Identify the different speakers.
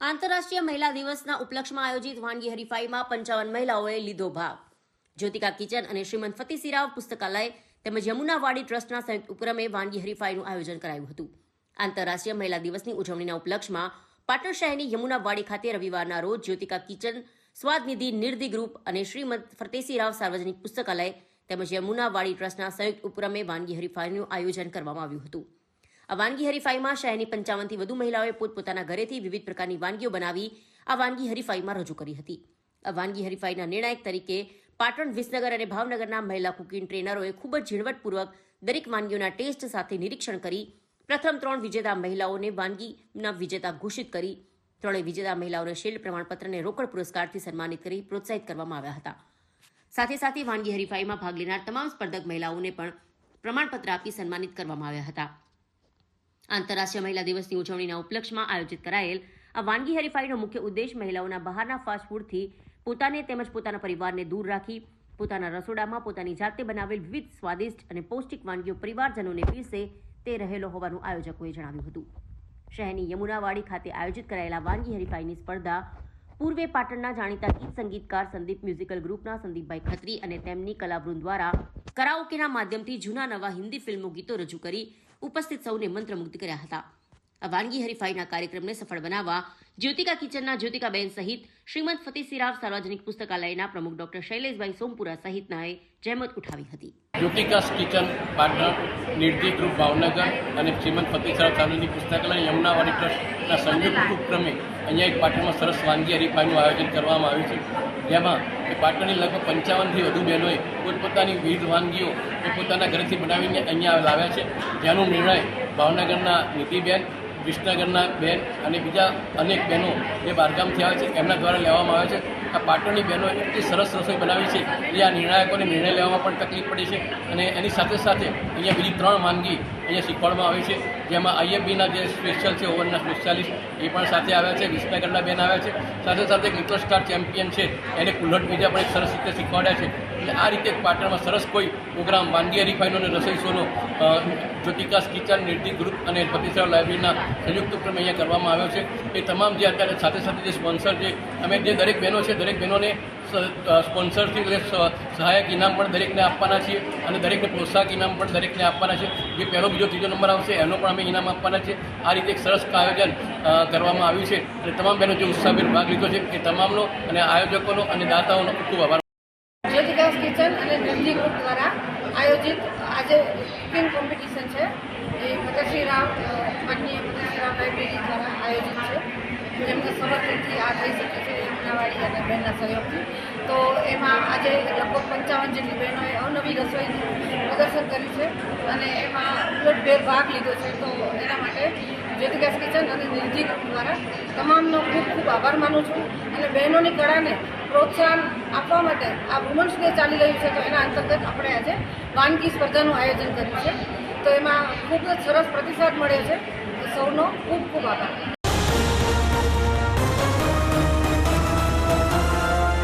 Speaker 1: આંતરરાષ્ટ્રીય મહિલા દિવસના ઉપલક્ષમાં આયોજિત વાનગી હરીફાઈમાં 55 મહિલાઓએ લીધો ભાગ. જ્યોતિકા કિચન અને શ્રીમંત ફતેસિંહરાવ પુસ્તકાલય તેમજ યમુનાવાડી ટ્રસ્ટના સંયુક્ત ઉપક્રમે વાનગી હરીફાઈનું આયોજન કરાયું હતું. આંતરરાષ્ટ્રીય મહિલા દિવસની ઉજવણીના ઉપલક્ષમાં પાટણ શહેરની યમુનાવાડી ખાતે રવિવારના રોજ જ્યોતિકા કિચન, સ્વાદનિધિ નિર્ધિ ગ્રુપ અને શ્રીમંત ફતેસિંહરાવ સાર્વજનિક પુસ્તકાલય તેમજ યમુનાવાડી ટ્રસ્ટના સંયુક્ત ઉપક્રમે વાનગી હરીફાઈનું આયોજન કરવામાં આવ્યું હતું. આ વાનગી હરીફાઈમાં શહેરની 55થી વધુ મહિલાઓએ પોતપોતાના ઘરેથી વિવિધ પ્રકારની વાનગીઓ બનાવી આ વાનગી હરીફાઈમાં રજૂ કરી હતી. આ વાનગી હરીફાઈના નિર્ણાયક તરીકે પાટણ, વિસનગર અને ભાવનગરના મહિલા કુકિંગ ટ્રેનરોએ ખૂબ જ ઝીણવટપૂર્વક દરેક વાનગીઓના ટેસ્ટ સાથે નિરીક્ષણ કરી પ્રથમ 3 વિજેતા મહિલાઓને વાનગીના વિજેતા ઘોષિત કરી 3 વિજેતા મહિલાઓને શિલ્ડ પ્રમાણપત્ર અને રોકડ પુરસ્કારથી સન્માનિત કરી પ્રોત્સાહિત કરવામાં આવ્યા હતા. સાથે વાનગી હરીફાઈમાં ભાગ લેનાર તમામ સ્પર્ધક મહિલાઓને પણ પ્રમાણપત્ર આપી સન્માનિત કરવામાં આવ્યા હતા. આંતરરાષ્ટ્રીય મહિલા દિવસની ઉજવણીના ઉપલક્ષમાં આયોજિત કરાયેલ આ વાનગી હરીફાઈનો મુખ્ય ઉદ્દેશ મહિલાઓના બહારના ફાસ્ટ ફૂડથી પોતાને તેમજ પોતાના પરિવારને દૂર રાખી પોતાના રસોડામાં પોતાની જાતે બનાવેલ વિવિધ સ્વાદિષ્ટ અને પૌષ્ટિક વાનગીઓ પરિવારજનોને પીરસે તે રહેલો હોવાનું આયોજકોએ જણાવ્યું હતું. શહેરની યમુનાવાડી ખાતે આયોજિત કરાયેલા વાનગી હરીફાઈની સ્પર્ધા પૂર્વે પાટણના જાણીતા ગીત સંગીતકાર સંદીપ મ્યુઝિકલ ગ્રુપના સંદીપભાઈ ખત્રી અને તેમની કલાવૃંદ દ્વારા કરાઓકેના માધ્યમથી જૂના નવા હિન્દી ફિલ્મો ગીતો રજૂ કરી ઉપસ્થિત સૌને મંત્રમુગ્ધ કર્યા હતા. આ વાનગી હરીફાઈના કાર્યક્રમને સફળ બનાવવા જ્યોતિકા કિચનના જ્યોતિકાબેન સહિત શ્રીમંત ફતેસિંહરાવ સાર્વજનિક પુસ્તકાલયના પ્રમુખ ડોક્ટર શૈલેષભાઈ સોમપુરા સહિતનાએ જહેમત ઉઠાવી હતી.
Speaker 2: જ્યોતિકા કિચન પાટણ, નિર્ધિ ગ્રુપ ભાવનગર અને શ્રીમંત ફતેસિંહરાવ સાર્વજનિક પુસ્તકાલય યમુનાવાડી ટ્રસ્ટના સંયુક્ત ઉપક્રમે અહીંયા એક પાટણમાં સરસ વાનગી હરીફાઈનું આયોજન કરવામાં આવ્યું છે. જેમાં પાટણની લગભગ 55થી વધુ બહેનોએ પોતપોતાની વિવિધ વાનગીઓ પોતાના ઘરેથી બનાવીને અહીંયા લાવ્યા છે. જેનો નિર્ણય ભાવનગરના નિધિબેન, વિસનગરના બેન અને બીજા અનેક બહેનો જે બહારગામથી આવે છે એમના દ્વારા લેવામાં આવે છે. આ પાટણની બહેનો એટલી સરસ રસોઈ બનાવી છે એ આ નિર્ણાયકોને નિર્ણય લેવામાં પણ તકલીફ પડી છે. અને એની સાથે અહીંયા બીજી 3 વાનગી અહીંયા શીખવાડવામાં આવી છે. જેમાં IFBના જે સ્પેશિયલ છે, ઓવરના સ્પેશિયાલિસ્ટ એ પણ સાથે આવ્યા છે, વિસનગરના બેન આવ્યા છે. સાથે લિટલ સ્ટાર ચેમ્પિયન છે એને કુલ્હટ બીજા પણ એક સરસ રીતે શીખવાડ્યા છે. એટલે આ રીતે પાટણમાં સરસ કોઈ પ્રોગ્રામ વાનગી હરીફાઈનો અને રસોઈ શોનો જ્યોતિકા કિચન, નિર્ધિ ગ્રુપ અને ફતેસિંહરાવ લાઇબ્રેરીના સંયુક્ત ઉપક્રમે અહીંયા કરવામાં આવ્યો છે. એ તમામ જે અત્યારે સાથે જે સ્પોન્સર છે, અમે જે દરેક બહેનો છે દરેક બહેનોને સ્પોન્સરથી સહાયક ઇનામ પણ દરેકને આપવાના છીએ અને દરેકને પ્રોત્સાહક ઇનામ પણ દરેકને આપવાના છે. જે પહેલો, બીજો, ત્રીજો નંબર આવશે એનો પણ અમે ઇનામ આપવાના છે. આ રીતે એક સરસ આયોજન કરવામાં આવ્યું છે અને તમામ બહેનો જે ઉત્સાહભેર ભાગ લીધો છે એ તમામનો અને આયોજકોનો અને દાતાઓનો ખૂબ આભાર.
Speaker 3: જ્યોતિકા કિચન અને નિર્ધિ ગ્રુપ દ્વારા આયોજિત આજે કુકિંગ કોમ્પિટિશન છે. એ ફતેસિંહરાવ માનનીય ફતેસિંહરાવ લાઇબ્રેરી દ્વારા આયોજિત છે. જેમના સમર્થનથી આ થઈ શકે છે યમુનાવાડી અને બહેનના સહયોગથી. તો એમાં આજે લગભગ 55 જેટલી બહેનોએ અવનવી રસોઈનું પ્રદર્શન કર્યું છે અને એમાં ઉલટભેર ભાગ લીધો છે. તો એના માટે જ્યોતિકા કિચન અને નિર્ધિ ગ્રુપ દ્વારા તમામનો ખૂબ આભાર માનું છું. અને બહેનોની કળાને પ્રોત્સાહન આપવા માટે આ વુમન્સ ડે ચાલી રહ્યું છે. તો એના અંતર્ગત આપણે આજે વાનગી સ્પર્ધાનું આયોજન કર્યું છે. તો એમાં ખૂબ જ સરસ પ્રતિસાદ મળ્યો છે. સૌનો ખૂબ આભાર.